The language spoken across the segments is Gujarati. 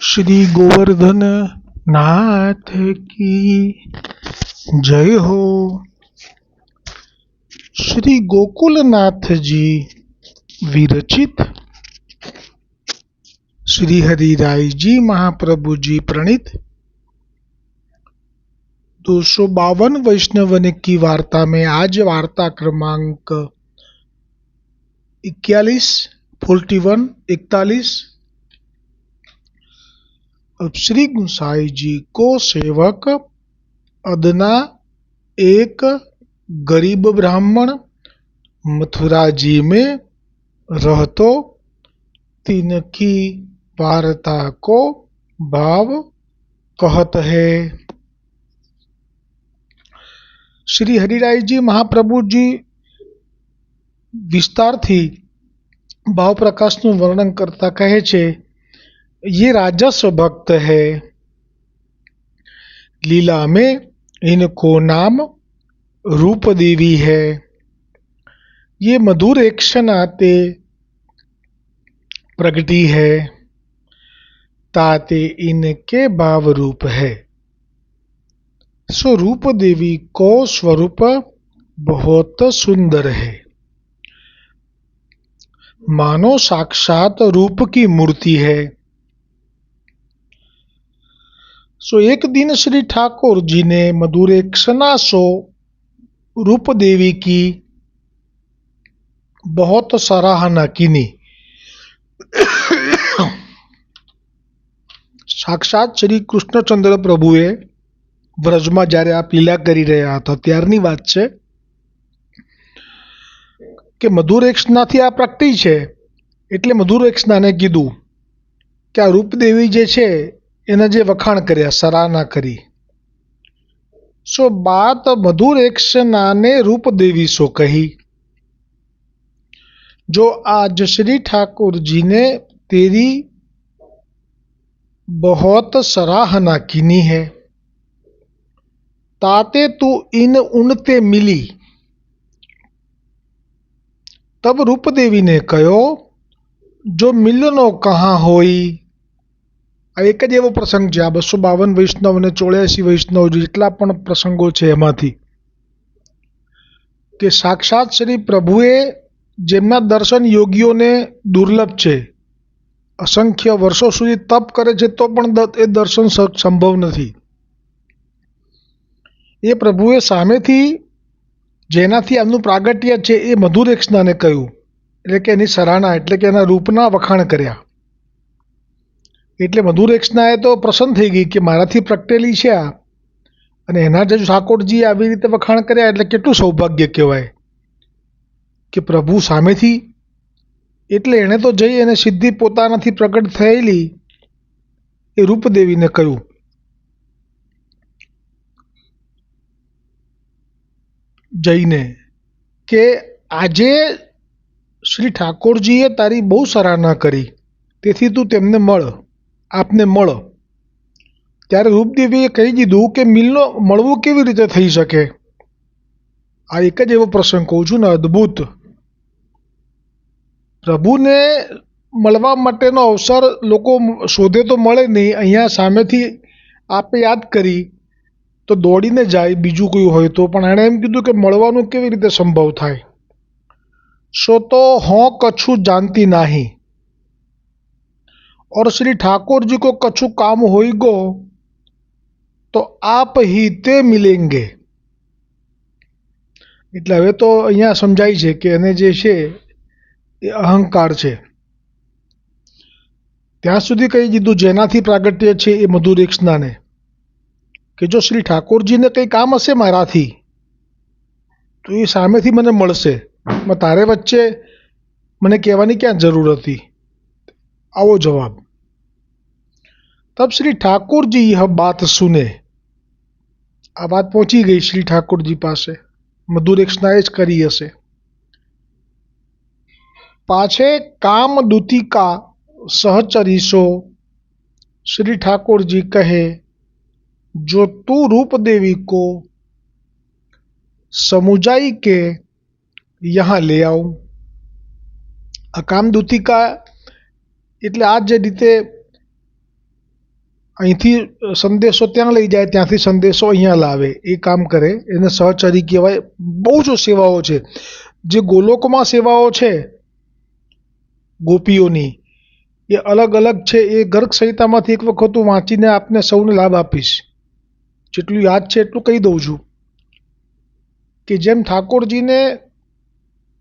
श्री गोवर्धन नाथ की जय हो। श्री गोकुलनाथ जी विरचित श्री हरिराय जी महाप्रभु जी प्रणीत 252 वैष्णवन की वार्ता में आज वार्ता क्रमांक 41 अब श्री गुसाई जी को सेवक अदना एक गरीब ब्राह्मण मथुरा जी में रहतो तिनकी वार्ता को भाव कहत है। श्री हरिराय जी महाप्रभु जी વિસ્તારથી ભાવપ્રકાશનું વર્ણન કરતા કહે છે, ये राजस्व भक्त है, लीला में इनको नाम रूप देवी है। ये मधुर एक्शन आते प्रगटी है, ताते इनके भाव रूप है। स्वरूप देवी को स्वरूप बहुत सुंदर है, मानो साक्षात रूप की मूर्ति है। एक दिन श्री ठाकुर जी ने मधुरेक्षणा रूप देवी की बहुत सराहना कीनी। साक्षात श्री कृष्णचंद्र प्रभुए व्रजમાં જ્યારે આ લીલા કરી રહ્યા હતા ત્યારની વાત છે કે મધુરેક્ષનાથી આ પ્રગટી છે, એટલે મધુરેક્ષનાને કીધું કે આ રૂપદેવી જે છે એના જે વખાણ કર્યા, સરાહના કરી। बात मधुरेक्षना ने रूपदेवी सो कही, जो आज श्री ठाकुर जी ने तेरी बहुत सराहना कीनी है, ताते तू इन उनते मिली। तब रूपदेवी ने कहो, जो मिलनो कहाँ होई। आ एक ज एवो प्रसंग है, आ 252 वैष्णव ने 84 वैष्णव जेटला पण प्रसंगो छे एमांथी के साक्षात श्री प्रभुए जेमना दर्शन योगीओ ने दुर्लभ छे, असंख्य वर्षों सुधी तप करे छे तो पण ए दर्शन संभव नथी। ए प्रभुए सामेथी जेनाथी एमनुं प्रागट्य छे ए मधुरेक्षनाने कह्युं, એટલે કે એની સરાહના, એટલે કે એના રૂપના વખાણ કર્યા। એટલે મધુરેક્ષનાએ તો પ્રસન્ન થઈ ગઈ કે મારાથી પ્રગટેલી છે આ, અને એના જે ઠાકોરજી આવી રીતે વખાણ કર્યા એટલે કેટલું સૌભાગ્ય કહેવાય કે પ્રભુ સામેથી। એટલે એણે તો જઈ અને સિદ્ધિ પોતાનાથી પ્રગટ થયેલી એ રૂપદેવીને કહ્યું જઈને કે આજે શ્રી ઠાકોરજીએ તારી બહુ સરાહના કરી, તેથી તું તેમને મળ, આપને મળ। ત્યારે રૂપદેવીએ કહી દીધું કે મળવું કેવી રીતે થઈ શકે। આ એક જ એવો પ્રસંગ કહું છું ને, અદ્ભુત। પ્રભુને મળવા માટેનો અવસર લોકો શોધે તો મળે નહીં। અહીંયા સામેથી આપે યાદ કરી તો દોડીને જાય, બીજું કોઈ હોય તો, પણ એણે એમ કીધું કે મળવાનું કેવી રીતે સંભવ થાય। सो तो हों कछु जानती नहीं, और श्री ठाकुर जी को कछु काम होइगो तो आप ही ते मिलेंगे। એટલે હવે તો અહીંયા સમજાય છે કે એને જે છે એ અહંકાર છે। ત્યાં સુધી કહી દીધું જેનાથી પ્રાગટ્ય છે એ મધુરેક્ષનાને કે જો શ્રી ઠાકોરજીને કંઈ કામ હશે મારાથી તો એ સામેથી મને મળશે, તારે વચ્ચે મને કહેવાની ક્યાં જરૂર હતી। આવો જવાબ। तब श्री ठाकुर जी यह बात सुने, आ बात पहुंची गई श्री ठाकुर जी पासे, मधुरेक्षनाए ज करी हशे। पाछे काम दूतिका सहचरीसो श्री ठाकुर जी कहे, जो तू रूप देवी को समुझाई के यहाँ ले आओ। आ कामदूतिका એટલે આ જે રીતે અહીંથી સંદેશો ત્યાં લઈ જાય, ત્યાંથી સંદેશો અહીંયા લાવે, એ કામ કરે, એને સહચરી કહેવાય. બહુ જ સેવાઓ છે. જે ગોલોકમાં સેવાઓ છે ગોપીઓની, એ અલગ અલગ છે. એ ગર્ગ સંહિતામાંથી એક વખત હું વાંચીને આપને સૌને લાભ આપીશ. જેટલું યાદ છે એટલું કહી દઉં છું કે જેમ ઠાકોરજીને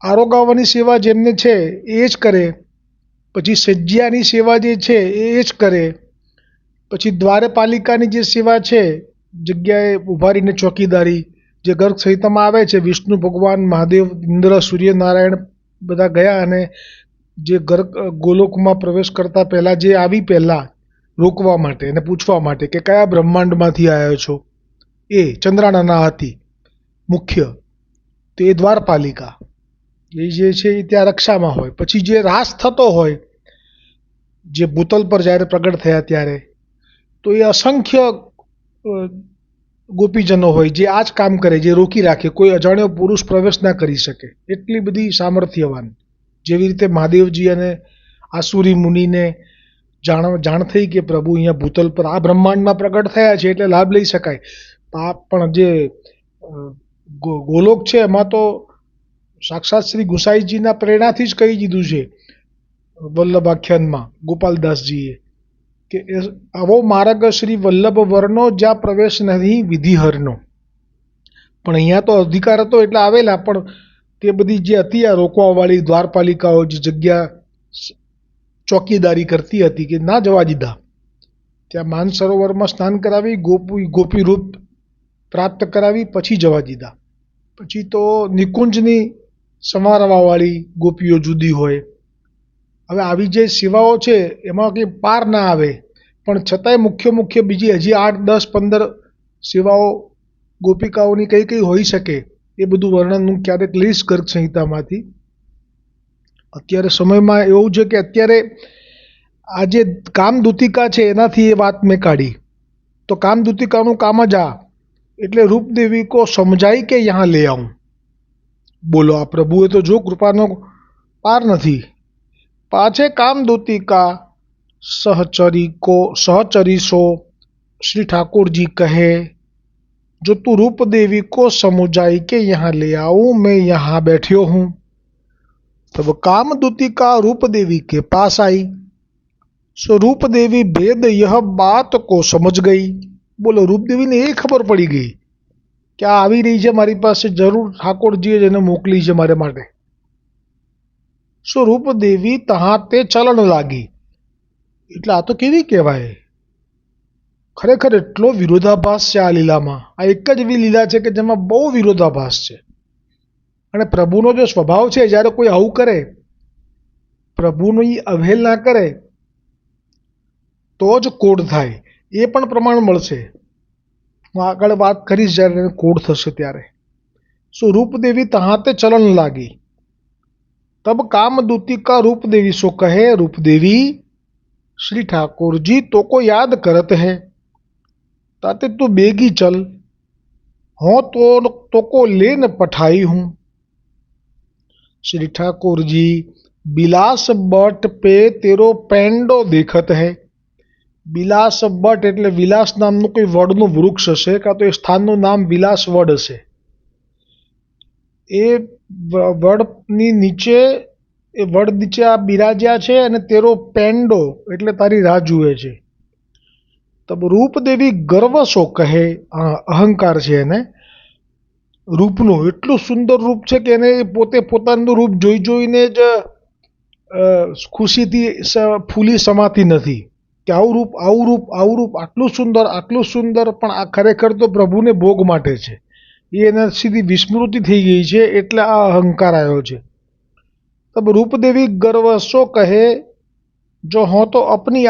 આરોગાવાની સેવા જેમને છે એ જ કરે, પછી સજ્જિયાની સેવા જે છે એ જ કરે, પછી દ્વારપાલિકાની જે સેવા છે, જગ્યાએ ઊભા રહીને ચોકીદારી, જે ગર્ગ સંહિતામાં આવે છે, વિષ્ણુ ભગવાન, મહાદેવ, ઇન્દ્ર, સૂર્યનારાયણ બધા ગયા અને જે ગોલોકમાં પ્રવેશ કરતા પહેલાં જે આવી પહેલાં રોકવા માટે અને પૂછવા માટે કે કયા બ્રહ્માંડમાંથી આવ્યો છો, એ ચંદ્રાનના હતી મુખ્ય. તો એ દ્વારપાલિકા એ જે છે એ ત્યાં રક્ષામાં હોય. પછી જે રાસ થતો હોય, જે ભૂતલ પર જ્યારે પ્રગટ થયા ત્યારે, તો એ અસંખ્ય ગોપીજનો હોય જે આ જ કામ કરે, જે રોકી રાખે, કોઈ અજાણ્યો પુરુષ પ્રવેશ ના કરી શકે, એટલી બધી સામર્થ્યવાન. જેવી રીતે મહાદેવજી અને આસુરી મુનિને જાણ થઈ કે પ્રભુ અહીંયા ભૂતલ પર આ બ્રહ્માંડમાં પ્રગટ થયા છે એટલે લાભ લઈ શકાય. પણ જે ગોલોક છે એમાં તો સાક્ષાત શ્રી ગુસાઈજીના પ્રેરણાથી જ કહી દીધું છે વલ્લભાખ્યાનમાં ગોપાલદાસજીએ કે આવો માર્ગ શ્રી વલ્લભ વર્ણો જ્યાં પ્રવેશ નહીં વિધિહરનો. પણ અહીંયા તો અધિકાર હતો એટલે આવેલા, પણ તે બધી જે હતી આ રોકવાવાળી દ્વારપાલિકાઓ જે જગ્યા ચોકીદારી કરતી હતી કે ના જવા દીધા. ત્યાં માનસરોવરમાં સ્નાન કરાવી, ગોપી રૂપ પ્રાપ્ત કરાવી, પછી જવા દીધા. પછી તો નિકુંજની સંવારવાવાળી ગોપીઓ જુદી હોય. હવે આવી જે સેવાઓ છે એમાં કંઈ પાર ના આવે, પણ છતાંય મુખ્ય બીજી હજી 8, 10, 15 સેવાઓ ગોપિકાઓની કઈ કઈ હોઈ શકે એ બધું વર્ણન હું ક્યારેક લઈશ ગર્ગ સંહિતામાંથી. અત્યારે સમયમાં એવું છે કે અત્યારે આ જે કામદૂતિકા છે એનાથી એ વાત મેં કાઢી. તો કામદૂતિકાનું કામ જ આ, એટલે રૂપદેવી કો સમજાઈ કે યહાં લે આવું. બોલો, આ પ્રભુએ તો જો કૃપાનો પાર નથી. પાછે કામદૂતિકા સહચરી સો श्री ठाकुर जी कहे जो तू रूप देवी को समुझाई के यहाँ ले आऊं, मैं यहाँ बैठ्यो हूं. तब कामदूतिका रूप देवी के पास आई. सो रूप देवी भेद यह बात को समझ गई. बोलो, रूपदेवी ने એ ખબર પડી ગઈ કે આ આવી રહી છે મારી પાસે, જરૂર ઠાકોરજીએ જ એને મોકલી છે મારે માટે. સો રૂપદેવી તહાં તે ચલણ લાગી. એટલે આ તો કેવી કહેવાય, ખરેખર એટલો વિરોધાભાસ છે આ લીલામાં. આ એક જ એવી લીલા છે કે જેમાં બહુ વિરોધાભાસ છે. અને પ્રભુનો જો સ્વભાવ છે, જ્યારે કોઈ આવું કરે, પ્રભુની અવહેલના કરે તો જ કોડ થાય. એ પણ પ્રમાણ મળશે, હું આગળ વાત કરીશ જ્યારે કોડ થશે ત્યારે. સો રૂપદેવી તહાં તે ચલણ લાગી. तब कामदूती का रूप देवी सो कहे, रूप देवी श्री ठाकुर जी तो को याद करत है, ताते तू बेगी चल, हो तो को लेन पठाई हूं. श्री ठाकुर जी बिलास बट पे तेरो पेंडो देखत है. बिलास बट એટલે વિલાસ નામનું કોઈ વડનું વૃક્ષ હશે, કાં તો એ સ્થાનનું નામ વિલાસ વડ હશે. એ વડની નીચે આ બિરાજ્યા છે અને તેરો પેંડો એટલે તારી રાહ જુએ છે. તબ રૂપદેવી ગર્વ સો કહે, અહંકાર છે એને રૂપનું. એટલું સુંદર રૂપ છે કે એને પોતે પોતાનું રૂપ જોઈને જ ખુશીથી ફૂલી સમાતી નથી કે આવું રૂપ આટલું સુંદર, પણ આ ખરેખર તો પ્રભુને ભોગ માટે છે. એ એના સીધી વિસ્મૃતિ થઈ ગઈ છે, એટલે આ અહંકાર આવ્યો છે. તબ રૂપદેવી ગર્વ સો કહે, જો હો તો અપની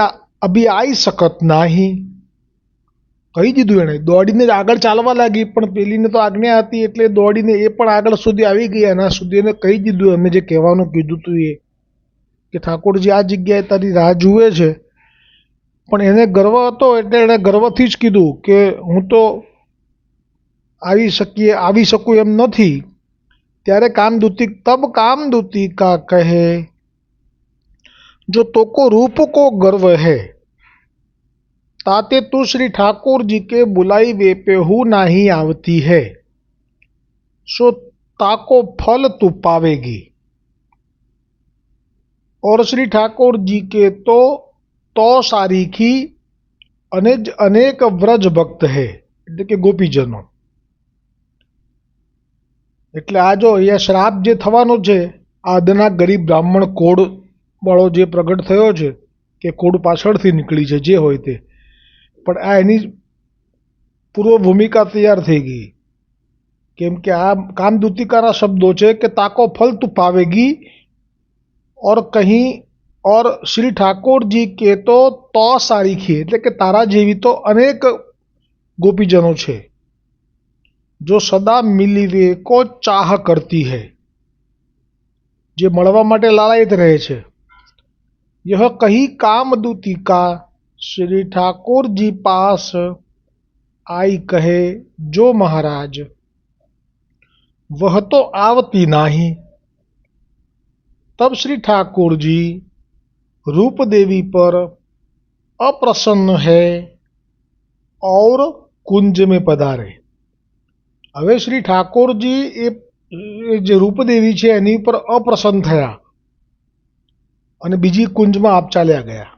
અભી આઈ શકત નાહી. કહી દીધું એણે, દોડીને જ આગળ ચાલવા લાગી, પણ પેલીને તો આજ્ઞા હતી એટલે દોડીને એ પણ આગળ સુધી આવી ગઈ. એના સુધી એને કહી દીધું અમે જે કહેવાનું કીધું હતું એ, કે ઠાકોરજી આ જગ્યાએ તારી રાહ જુએ છે. પણ એને ગર્વ હતો એટલે એણે ગર્વથી જ કીધું કે હું તો આવી શકું એમ નથી. ત્યારે તબ કામદૂતી કા કહે, જો તો કો રૂપ કો ગર્વ હૈ. ताते तू श्री ठाकुर जी के बुलाई वे पेहू नाही आवती है, सो ताको फल तू पावेगी। और श्री ठाकुर जी के तो सारीखी अनेक व्रज भक्त है, એટલે કે ગોપીજનો। એટલે આ જો અહીંયા શ્રાપ જે થવાનો છે, આ અદના ગરીબ બ્રાહ્મણ કોડ વાળો જે પ્રગટ થયો છે કે કોડ પાછળથી નીકળી છે, જે હોય તે, પણ આ એની પૂર્વ ભૂમિકા તૈયાર થઈ ગઈ, કેમ કે આ કામદૂતિકાના શબ્દો છે કે તાકો ફલ તું પાવેગી और कहीं और श्री ठाकुर जी के तो सारीखी એટલે કે તારા જેવી તો અનેક ગોપીજનો છે, जो सदा मिलीवे को चाह करती है, જે મળવા માટે લાલાયિત રહે છે। यह कही कामदूती का श्री ठाकुर जी पास आई कहे जो महाराज, वह तो आवती नाही। तब श्री ठाकुर जी रूप देवी पर अप्रसन्न है और कुंज में पधारे। હવે શ્રી ઠાકોરજી એ જે રૂપદેવી છે એની ઉપર અપ્રસન્ન થયા અને બીજી કુંજમાં આપ ચાલ્યા ગયા।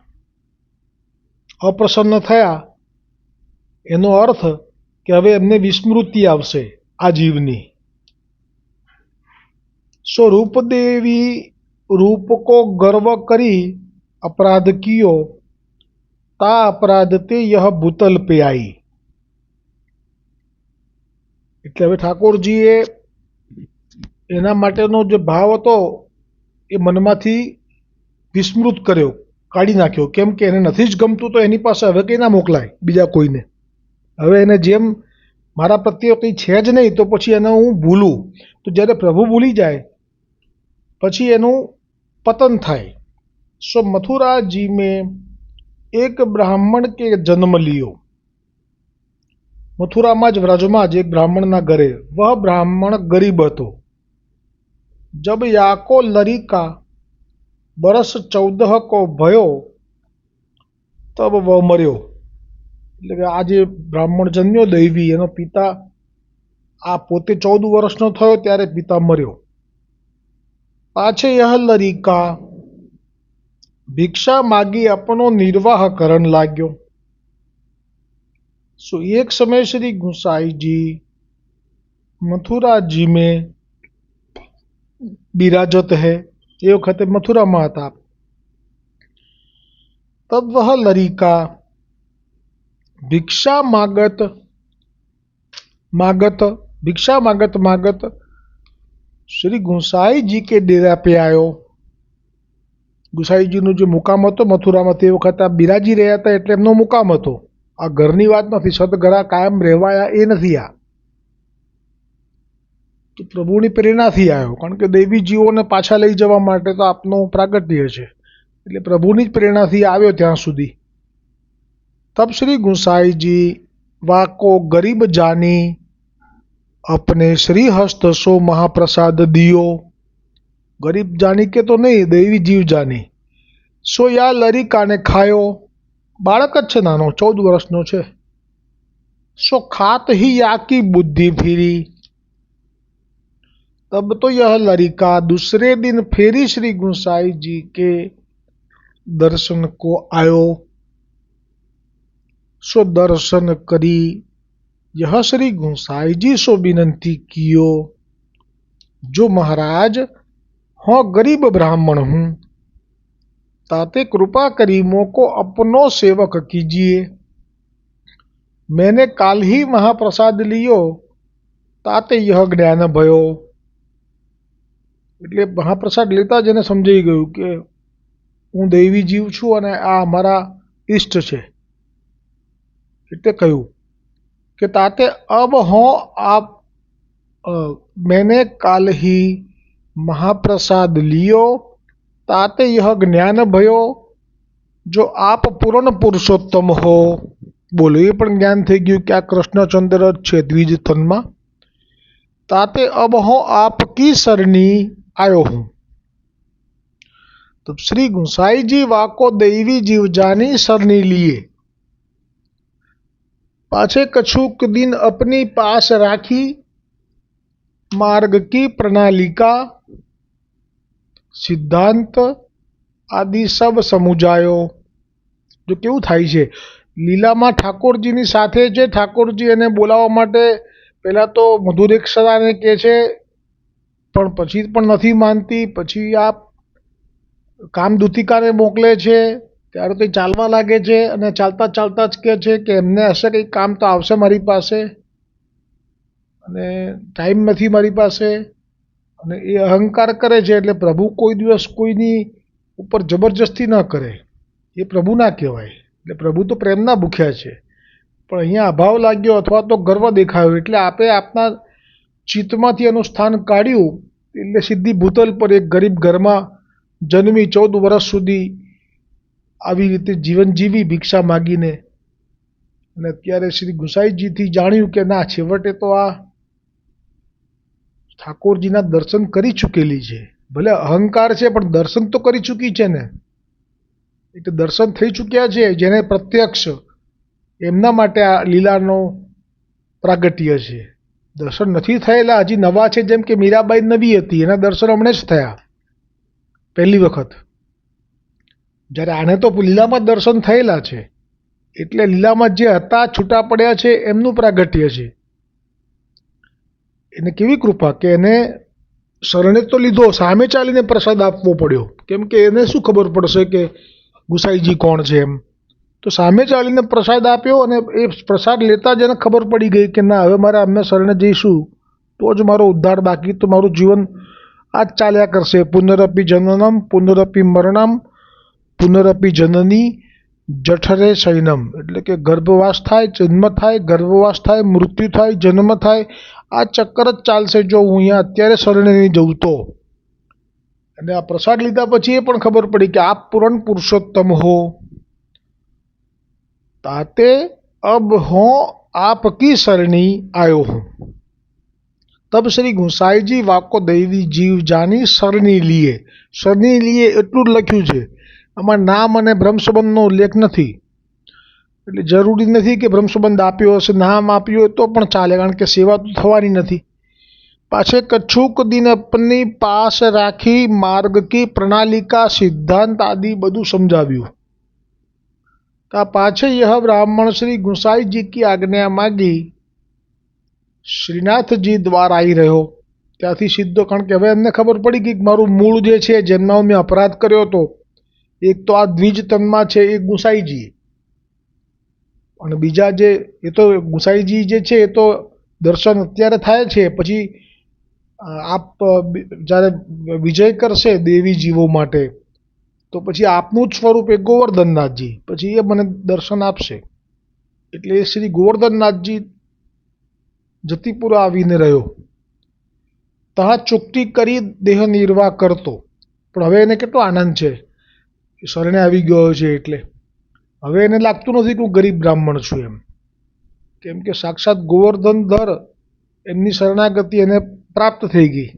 અપ્રસન્ન થયા એનો અર્થ કે હવે એમને વિસ્મૃતિ આવશે આ જીવની। सो रूपदेवी रूप को गर्व करी अपराध कियो, ता अपराध ते यह भूतल पे आई। એટલે હવે ઠાકોરજીએ એના માટેનો જે ભાવ હતો એ મનમાંથી વિસ્મૃત કર્યો, કાઢી નાખ્યો, કેમ કે એને નથી જ ગમતું તો એની પાસે હવે કંઈ ના મોકલાય બીજા કોઈને। હવે એને જેમ મારા પ્રત્યે કંઈ છે જ નહીં તો પછી એને હું ભૂલું, તો જ્યારે પ્રભુ ભૂલી જાય પછી એનું પતન થાય। सो मथुरा जी में एक ब्राह्मण के जन्म लियो। मथुराમાં જ વ્રજમાં જ એક બ્રાહ્મણના ઘરે, વહ બ્રાહ્મણ ગરીબ હતો। जब याको लरिका बरस 14 को भयो, तब वह मर्यो। એટલે કે આ જે બ્રાહ્મણ જન્મ્યો દૈવી, એનો પિતા આ પોતે 14 વર્ષનો થયો ત્યારે પિતા મર્યો। પાછે यह लरिका भिक्षा मागी अपनो निर्वाह करण लाग्यो। सो एक समय श्री गुसाई जी मथुरा जी में बिराजत है, ये वखते मथुरा में था। तब वह लरिका भिक्षा मागत श्री गुसाई जी के डेरा पे आयो। गुसाई जी नो जो मुकाम હતો મથુરામાં તે વખતે આ બિરાજી રહ્યા હતા એટલે એમનો મુકામ હતો। આ ઘરની વાત નથી, સદગરા કાયમ રહેવાયા એ નથી। આ તો પ્રભુની પ્રેરણાથી આવ્યો, કારણ કે દૈવી જીવોને પાછા લઈ જવા માટે તો આપનું પ્રાગટ્ય છે, એટલે પ્રભુની જ પ્રેરણાથી આવ્યો ત્યાં સુધી। तब श्री गुसाई जी वाको गरीब जानी अपने श्री हस्त सो महाप्रसाद दियो। गरीब जानी के तो नहीं, देवी जीव जानी। सो या लरिका ने खायो। बाळक ज छे नानो, 14 वर्षनो छे। सो खात ही या की बुद्धि फिरी। तब तो यह लरिका दूसरे दिन फेरी श्री गुसाई जी के दर्शन को आयो। सो दर्शन करी यह श्री गुसाई जी सो विनंती कियो, जो महाराज हाँ गरीब ब्राह्मण हूँ, ताते कृपा करी मोको अपनो सेवक कीजिए। मैंने काल ही महाप्रसाद लियो, ताते यह ज्ञान भयो। એટલે મહાપ્રસાદ લેતા જ એને સમજાઈ ગયું કે હું દૈવી જીવ છું અને આ અમારા ઈષ્ટ છે। એટલે કહ્યું કે તાતે અબ હો આપ मैंने काल ही महाप्रसाद लियो, ताते यह ज्ञान भयो, जो आप पूर्ण पुरुषोत्तम हो। बोलो ये पण ज्ञान થઈ ગયું કે આ કૃષ્ણચંદ્ર છે દ્વિજ તનમાં। ताते अब हो आपकी सरनी आयो हूँ। तो श्री गुसाई जी वाको दैवी जीव जानी सरनी लिए। पाछे कछुक दिन अपनी पास राखी मार्ग की प्रणालिका सिद्धांत आदि सब સમજાયો। જો કેવું થાય છે લીલામાં ઠાકોરજીની સાથે છે, ઠાકોરજી એને બોલાવવા માટે પહેલાં તો મધુરેક્ષરાને કહે છે, પણ પછી પણ નથી માનતી। પછી આ કામદૂતિકાને મોકલે છે, ત્યારે તો ચાલવા લાગે છે અને ચાલતા ચાલતા જ કહે છે કે એમને હશે કંઈક કામ તો આવશે મારી પાસે અને ટાઈમ નથી મારી પાસે। અને એ અહંકાર કરે છે એટલે પ્રભુ કોઈ દિવસ કોઈની ઉપર જબરજસ્તી ન કરે, એ પ્રભુ ના કહેવાય। એટલે પ્રભુ તો પ્રેમના ભૂખ્યા છે, પણ અહીંયા અભાવ લાગ્યો અથવા તો ગર્વ દેખાયો એટલે આપે આપના ચિત્તમાંથી એનું સ્થાન કાઢ્યું। એટલે સીધી ભૂતલ પર એક ગરીબ ઘરમાં જન્મી, 14 વર્ષ સુધી આવી રીતે જીવન જીવી ભિક્ષા માગીને, અને અત્યારે શ્રી ગુસાઈજીથી જાણ્યું કે ના, છેવટે તો આ ઠાકોરજીના દર્શન કરી ચૂકેલી છે। ભલે અહંકાર છે પણ દર્શન તો કરી ચૂકી છે ને, એટલે દર્શન થઈ ચૂક્યા છે જેને પ્રત્યક્ષ, એમના માટે આ લીલાનો પ્રાગટ્ય છે। દર્શન નથી થયેલા, હજી નવા છે, જેમ કે મીરાબાઈ નવી હતી, એના દર્શન હમણાં જ થયા પહેલી વખત, જ્યારે આને તો લીલામાં દર્શન થયેલા છે। એટલે લીલામાં જે હતા છૂટા પડ્યા છે એમનું પ્રાગટ્ય છે। એને કેવી કૃપા કે એને શરણે તો લીધો, સામે ચાલીને પ્રસાદ આપવો પડ્યો, કેમ કે એને શું ખબર પડશે કે ગુસાઈજી કોણ છે એમ। તો સામે ચાલીને પ્રસાદ આપ્યો અને એ પ્રસાદ લેતા જ એને ખબર પડી ગઈ કે ના, હવે મારે અમે શરણે જઈશું તો જ મારો ઉદ્ધાર, બાકી તો મારું જીવન આ જ ચાલ્યા કરશે। પુનરપી જનનમ પુનરપી મરણમ પુનરપી જનની જઠરે શયનમ, એટલે કે ગર્ભવાસ થાય, જન્મ થાય, ગર્ભવાસ થાય, મૃત્યુ થાય, જન્મ થાય, આ ચક્કર જ ચાલશે જો હું અહીંયા અત્યારે શરણે નહીં જઉં તો। અને આ પ્રસાદ લીધા પછી એ પણ ખબર પડી કે આપ પૂરણ પુરુષોત્તમ હો, ताते अब हो आपकी सरणी आयो हूँ। तब श्री गुसाई जी वाको दैवी जीव जानी सरणी लिए। सरणी लिए એટલું જ લખ્યું છે, આમાં નામ અને બ્રહ્મસંબંધનો ઉલ્લેખ નથી, એટલે જરૂરી નથી કે બ્રહ્મસંબંધ આપ્યો હશે, નામ આપ્યું હોય તો પણ ચાલે, કારણ કે સેવા તો થવાની નથી। પાછે કછુક દિન अपनी पास રાખી માર્ગ કી પ્રણાલિકા સિદ્ધાંત આદि બધું સમજાવ્યું। पाछे यह ब्राह्मण श्री गुसाई जी की आज्ञा मांगी श्रीनाथ जी द्वारा आई रहो। ત્યાંથી સીધો, કારણ કે હવે એમને ખબર પડી ગઈ કે મારું મૂળ જે છે, જેમનો મેં અપરાધ કર્યો હતો, એક તો આ દ્વિજ તનમાં છે એ ગુસાઈજી, અને બીજા જે, એ તો ગુસાઈજી જે છે એ તો દર્શન અત્યારે થાય છે, પછી આપ જ્યારે વિજય કરશે દેવી જીવો માટે તો પછી આપનું જ સ્વરૂપ એ ગોવર્ધનનાથજી, પછી એ મને દર્શન આપશે। એટલે એ શ્રી ગોવર્ધનનાથજી જતીપુરા આવીને રહ્યો, ત્યાં ચૂકતી કરી દેહ નિર્વાહ કરતો। પણ હવે એને કેટલો આનંદ છે, શરણે આવી ગયો છે, એટલે હવે એને લાગતું નથી કે હું ગરીબ બ્રાહ્મણ છું એમ, કેમ કે સાક્ષાત ગોવર્ધનધર એમની શરણાગતિ એને પ્રાપ્ત થઈ ગઈ।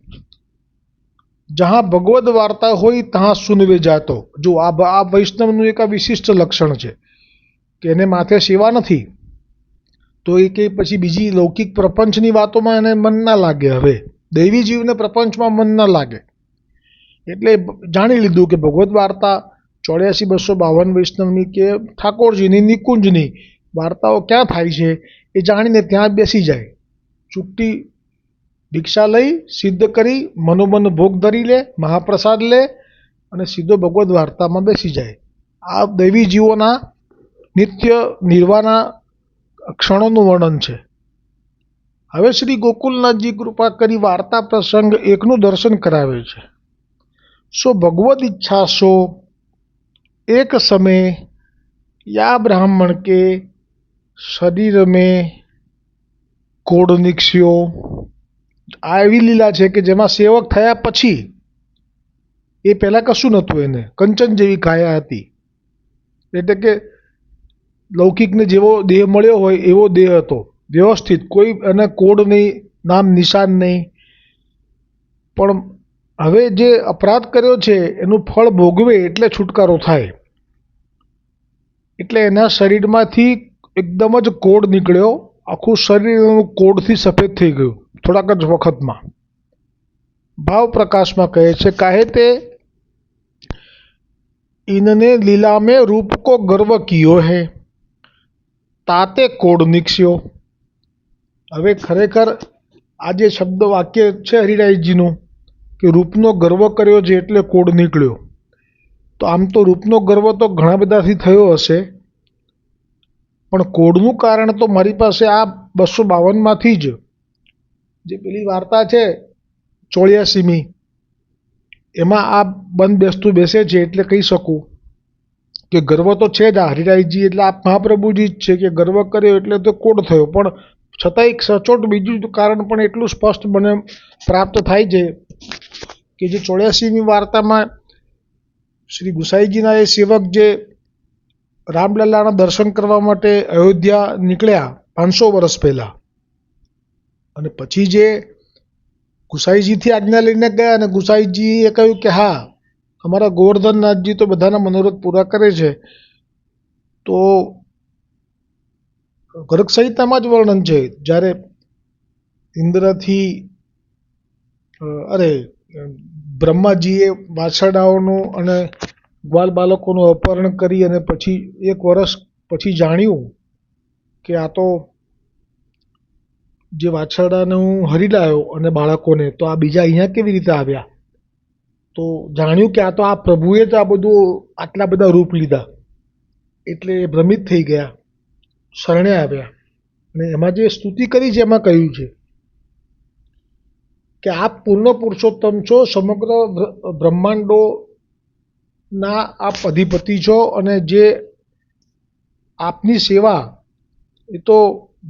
જहाँ ભગવદ વાર્તા હોય ત્યાં સુનવે જાતો। જો આ વૈષ્ણવનું એક આ વિશિષ્ટ લક્ષણ છે કે એને માથે સેવા નથી, તો એ કે પછી બીજી લૌકિક પ્રપંચની વાતોમાં એને મન ના લાગે। હવે દૈવી જીવને પ્રપંચમાં મન ના લાગે, એટલે જાણી લીધું કે ભગવદ વાર્તા 84-252 વૈષ્ણવની કે ઠાકોરજીની નિકુંજની વાર્તાઓ ક્યાં થાય છે એ જાણીને ત્યાં બેસી જાય, ચૂંટી ભિક્ષા લઈ, સિદ્ધ કરી, મનોમન ભોગ ધરી લે, મહાપ્રસાદ લે અને સીધો ભગવદ વાર્તામાં બેસી જાય। આ દૈવી જીવોના નિત્ય નિર્વાણના ક્ષણોનું વર્ણન છે। હવે શ્રી ગોકુલનાથજી કૃપા કરી વાર્તા પ્રસંગ એકનું દર્શન કરાવે છે। સો ભગવદ ઈચ્છા સો एक समय या ब्राह्मण के शरीर में कोड निकस्यो। આ એવી લીલા છે કે જેમાં સેવક થયા પછી, એ પહેલાં કશું નહોતું, એને કંચન જેવી કાયા હતી, એટલે કે લૌકિકને જેવો દેહ મળ્યો હોય એવો દેહ હતો, વ્યવસ્થિત, કોઈ એને કોડ નહીં, નામ નિશાન નહીં। પણ હવે જે અપરાધ કર્યો છે એનું ફળ ભોગવે એટલે છુટકારો થાય, એટલે એના શરીરમાંથી એકદમ જ કોડ નીકળ્યો, આખું શરીર એનું કોડથી સફેદ થઈ ગયું થોડાક જ વખતમાં. ભાવ પ્રકાશમાં કહે છે, કાહે તે ઇનને લીલા મેં રૂપ કો ગર્વ કિયો હે, તાતે કોડ નીકળ્યો. હવે ખરેખર આ જે શબ્દ વાક્ય છે હરિરાયજીનું કે રૂપનો ગર્વ કર્યો છે એટલે કોડ નીકળ્યો, તો આમ તો રૂપનો ગર્વ તો ઘણા બધાથી થયો હશે, પણ કોડનું કારણ તો મારી પાસે આ 252માંથી જ જે પેલી વાર્તા છે 84મી, એમાં આ બંધ બેસતું બેસે છે. એટલે કહી શકું કે ગર્વ તો છે જ. આ હરિરાયજી એટલે આ મહાપ્રભુજી જ છે કે ગર્વ કર્યો એટલે તો કોડ થયો, પણ છતાં એક સચોટ બીજું કારણ પણ એટલું સ્પષ્ટ મને પ્રાપ્ત થાય છે કે જે 84મી વાર્તામાં શ્રી ગુસાઈજીના એ સેવક જે રામલલ્લાના દર્શન કરવા માટે અયોધ્યા નીકળ્યા 500 વર્ષ પહેલાં, અને પછી જે ગુસાઈજીથી આજ્ઞા લઈને ગયા અને ગુસાઈજીએ કહ્યું કે હા અમારા ગોવર્ધનનાથજી તો બધાના મનોરથ પૂરા કરે છે, તો ગર્ગ સંહિતામાં જ વર્ણન છે જ્યારે ઇન્દ્રથી બ્રહ્માજીએ વાછરડાઓનું અને ગ્વાલ બાળકોનું અપહરણ કરી અને પછી 1 વર્ષ પછી જાણ્યું કે આ તો જે વાછરડાને હું હરી લાવ્યો અને બાળકોને, તો આ બીજા અહીંયા કેવી રીતે આવ્યા, તો જાણ્યું કે આ તો આ પ્રભુએ જ આ બધું આટલા બધા રૂપ લીધા, એટલે એ ભ્રમિત થઈ ગયા, શરણે આવ્યા. અને એમાં જે સ્તુતિ કરી છે એમાં કહ્યું છે કે આપ પૂર્ણ પુરુષોત્તમ છો, સમગ્ર બ્રહ્માંડોના આપ અધિપતિ છો, અને જે આપની સેવા એ તો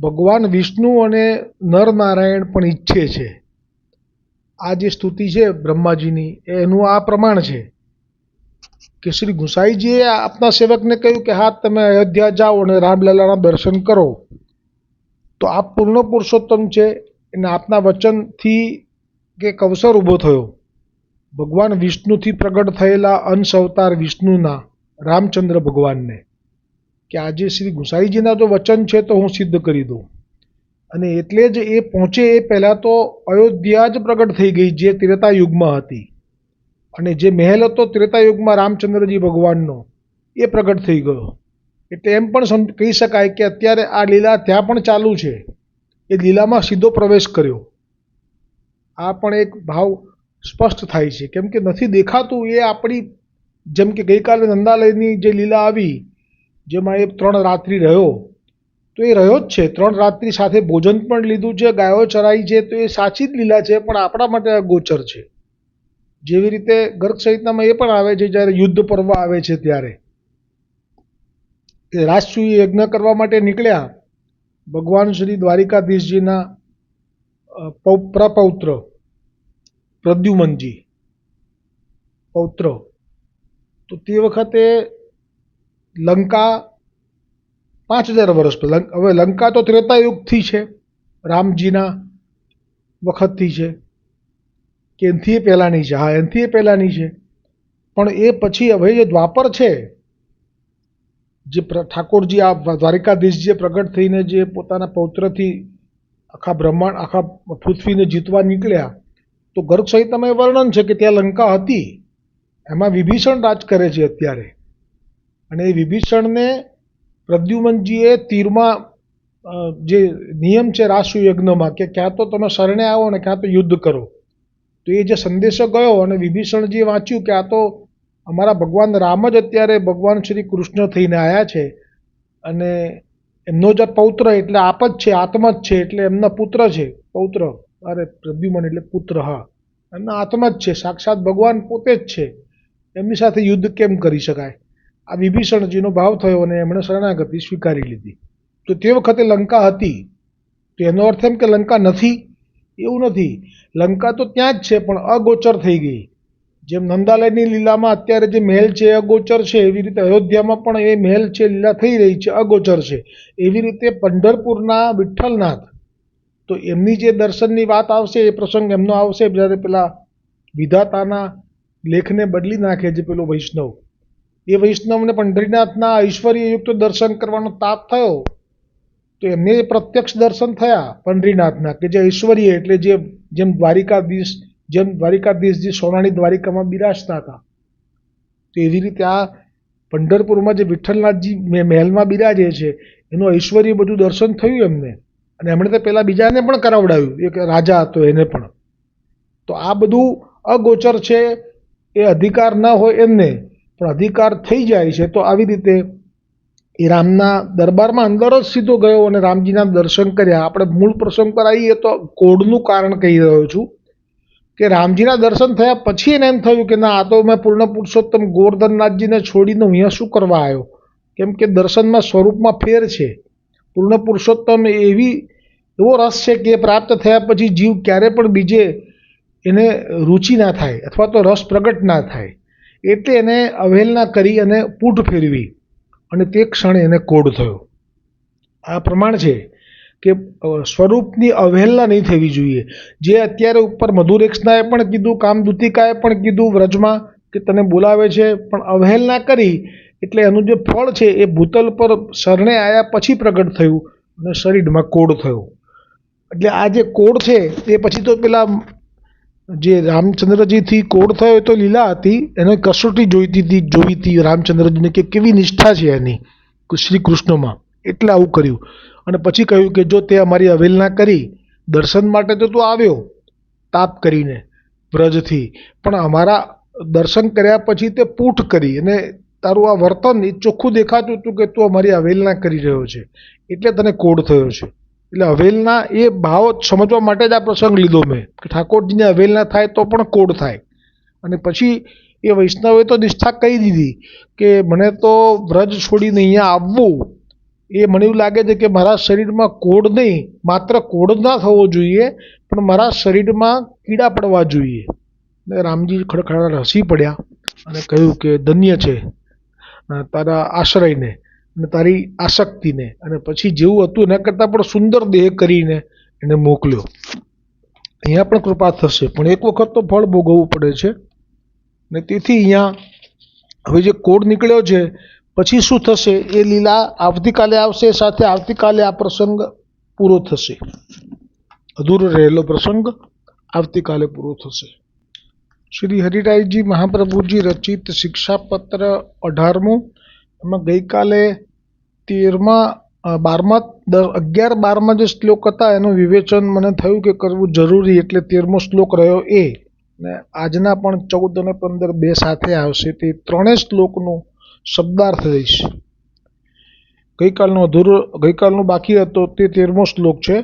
ભગવાન વિષ્ણુ અને નરનારાયણ પણ ઈચ્છે છે. આ જે સ્તુતિ છે બ્રહ્માજીની એનું આ પ્રમાણ છે કે શ્રી ગુસાઈજીએ આપના સેવકને કહ્યું કે હા તમે અયોધ્યા જાઓ અને રામલલ્લાના દર્શન કરો, તો આપ પૂર્ણ પુરુષોત્તમ છે. અને આપના વચનથી એક અવસર ઊભો થયો ભગવાન વિષ્ણુથી પ્રગટ થયેલા અંશ અવતાર વિષ્ણુના રામચંદ્ર ભગવાનને કે આજે શ્રી ગુસાઈજીના જો વચન છે તો હું સિદ્ધ કરી દઉં. અને એટલે જ એ પહોંચે એ પહેલાં તો અયોધ્યા જ પ્રગટ થઈ ગઈ જે ત્રેતાયુગમાં હતી, અને જે મહેલ હતો ત્રેતાયુગમાં રામચંદ્રજી ભગવાનનો એ પ્રગટ થઈ ગયો. એટલે એમ પણ કહી શકાય કે અત્યારે આ લીલા ત્યાં પણ ચાલુ છે, એ લીલામાં સીધો પ્રવેશ કર્યો. આ પણ એક ભાવ સ્પષ્ટ થાય છે, કેમ કે નથી દેખાતું એ આપણી, જેમ કે ગઈકાલે નંદાલયની જે લીલા આવી જેમાં એ 3 રાત્રિ રહ્યો, તો એ રહ્યો જ છે. 3 રાત્રિ સાથે ભોજન પણ લીધું છે, ગાયો ચરાઈ છે, તો એ સાચી જ લીલા છે, પણ આપણા માટે અગોચર છે. જેવી રીતે ગર્ગ સંહિતામાં એ પણ આવે છે જ્યારે યુદ્ધ પર્વ આવે છે ત્યારે કે રાજસૂય યજ્ઞ કરવા માટે નીકળ્યા ભગવાન શ્રી દ્વારિકાધીશજીના પ્રપૌત્ર પ્રદ્યુમનજી પૌત્ર, તો તે વખતે લંકા 5000 વર્ષ પહેલાં, હવે લંકા તો ત્રેતાયુગથી છે, રામજીના વખતથી છે કે એનથી પહેલાંની છે, હા એનથી પહેલાંની છે, પણ એ પછી હવે જે દ્વાપર છે, જે ઠાકોરજી આ દ્વારિકાધીશજીએ પ્રગટ થઈને જે પોતાના પૌત્રથી આખા બ્રહ્માંડ આખા પૃથ્વીને જીતવા નીકળ્યા, તો ગર્ગ સંહિતામાં એ વર્ણન છે કે ત્યાં લંકા હતી, એમાં વિભીષણ રાજ કરે છે અત્યારે. અને એ વિભીષણને પ્રદ્યુમનજીએ તીરમાં જે નિયમ છે રાજસૂય યજ્ઞમાં કે ક્યાં તો તમે શરણે આવો ને ક્યાં તો યુદ્ધ કરો, તો એ જે સંદેશો ગયો અને વિભીષણજીએ વાંચ્યું કે આ તો અમારા ભગવાન રામ જ અત્યારે ભગવાન શ્રી કૃષ્ણ થઈને આવ્યા છે, અને એમનો જ પૌત્ર એટલે આપ જ છે, આત્મા જ છે, એટલે એમના પુત્ર છે, પૌત્ર પ્રદ્યુમન એટલે પુત્ર, હા એમના આત્મા જ છે, સાક્ષાત ભગવાન પોતે જ છે, એમની સાથે યુદ્ધ કેમ કરી શકાય. આ વિભીષણજીનો ભાવ થયો અને એમણે શરણાગતિ સ્વીકારી લીધી. તો તે વખતે લંકા હતી, તો એનો અર્થ એમ કે લંકા નથી, એવું નથી. લંકા તો ત્યાં જ છે પણ અગોચર થઈ ગઈ. જેમ નંદાલયની લીલામાં અત્યારે જે મહેલ છે એ અગોચર છે, એવી રીતે અયોધ્યામાં પણ એ મહેલ છે લીલા થઈ રહી છે, અગોચર છે. એવી રીતે પંઢરપુરના વિઠ્ઠલનાથ, તો એમની જે દર્શનની વાત આવશે એ પ્રસંગ એમનો આવશે જ્યારે પેલા વિધાતાના લેખને બદલી નાખે છે પેલો વૈષ્ણવ, એ વૈષ્ણવને પંઢરીનાથના ઐશ્વર્યયુક્ત દર્શન કરવાનો તાપ થયો તો એમને પ્રત્યક્ષ દર્શન થયા પંઢરીનાથના, કે જે ઐશ્વર્ય એટલે જેમ દ્વારિકાધીશ જે સોનાની દ્વારિકામાં બિરાજતા હતા, તો એવી રીતે આ પંઢરપુરમાં જે વિઠ્ઠલનાથજી મહેલમાં બિરાજે છે એનું ઐશ્વર્ય બધું દર્શન થયું એમને. અને એમણે તો પેલા બીજાને પણ કરાવડાવ્યું, એક રાજા હતો એને પણ. તો આ બધું અગોચર છે, એ અધિકાર ના હોય એમને, પણ અધિકાર થઈ જાય છે. તો આવી રીતે એ રામના દરબારમાં અંદર જ સીધો ગયો અને રામજીના દર્શન કર્યા. આપણે મૂળ પ્રસંગ પર આવીએ તો કોડનું કારણ કહી રહ્યો છું કે રામજીના દર્શન થયા પછી એને એમ થયું કે ના, આ તો મેં પૂર્ણ પુરુષોત્તમ ગોવર્ધનનાથજીને છોડીને અહીંયા શું કરવા આવ્યો, કેમ કે દર્શનમાં સ્વરૂપમાં ફેર છે. પૂર્ણ પુરુષોત્તમ એવો રસ છે કે પ્રાપ્ત થયા પછી જીવ ક્યારે પણ બીજે એને રુચિ ના થાય અથવા તો રસ પ્રગટ ના થાય, એટલે એને અવહેલના કરી અને પૂઠ ફેરવી અને તે ક્ષણે એને કોડ થયો. આ પ્રમાણ છે કે સ્વરૂપની અવહેલના નહીં થવી જોઈએ. જે અત્યારે ઉપર મધુરેક્ષનાએ પણ કીધું, કામદૂતિકાએ પણ કીધું વ્રજમાં કે તને બોલાવે છે, પણ અવહેલના કરી એટલે એનું જે ફળ છે એ ભૂતલ પર શરણે આવ્યા પછી પ્રગટ થયું અને શરીરમાં કોડ થયો. એટલે આ જે કોડ છે એ પછી તો પેલા જે રામચંદ્રજીથી કોડ થયો એ તો લીલા હતી, એને કસોટી જોઈ હતી રામચંદ્રજીને કે કેવી નિષ્ઠા છે એની શ્રી કૃષ્ણમાં, એટલે આવું કર્યું. અને પછી કહ્યું કે જો તે અમારી અવહેલના કરી, દર્શન માટે તો તું આવ્યો તાપ કરીને વ્રજથી, પણ અમારા દર્શન કર્યા પછી તે પૂઠ કરી અને તારું આ વર્તન એ ચોખ્ખું દેખાતું હતું કે તું અમારી અવહેલના કરી રહ્યો છે, એટલે તને કોડ થયો છે. એટલે અવહેલના એ ભાવ સમજવા માટે જ આ પ્રસંગ લીધો મેં, કે ઠાકોરજીને અવહેલના થાય તો પણ કોડ થાય. અને પછી એ વૈષ્ણવે તો નિષ્ઠા કહી દીધી કે મને તો વ્રજ છોડીને અહીંયા આવવું, એ મને એવું લાગે છે કે મારા શરીરમાં કોડ નહીં, માત્ર કોડ ના થવો જોઈએ, પણ મારા શરીરમાં કીડા પડવા જોઈએ. અને રામજી ખડખડા હસી પડ્યા અને કહ્યું કે ધન્ય છે તારા આશ્રયને અને તારી આસક્તિને. અને પછી જેવું હતું એના કરતાં પણ સુંદર દેહ કરીને એને મોકલ્યો. અહીંયા પણ કૃપા થશે, પણ એક વખત તો ફળ ભોગવવું પડે છે. ને તેથી અહીંયા હવે જે કોડ નીકળ્યો છે પછી શું થશે એ લીલા આવતીકાલે આવશે. સાથે આવતીકાલે આ પ્રસંગ પૂરો થશે, અધૂરો રહેલો પ્રસંગ આવતીકાલે પૂરો થશે. શ્રી હરિરાયજી મહાપ્રભુજી રચિત શિક્ષાપત્ર 18મું, એમાં ગઈકાલે 11-12 જે શ્લોક હતા એનું વિવેચન મને થયું કે કરવું જરૂરી, એટલે 13મો શ્લોક રહ્યો એ. ને આજના પણ 14 અને 15 બે સાથે આવશે, તે ત્રણેય શ્લોકનું શબ્દાર્થ લઈશ. ગઈકાલનો બાકી હતો તે 13મો શ્લોક છે.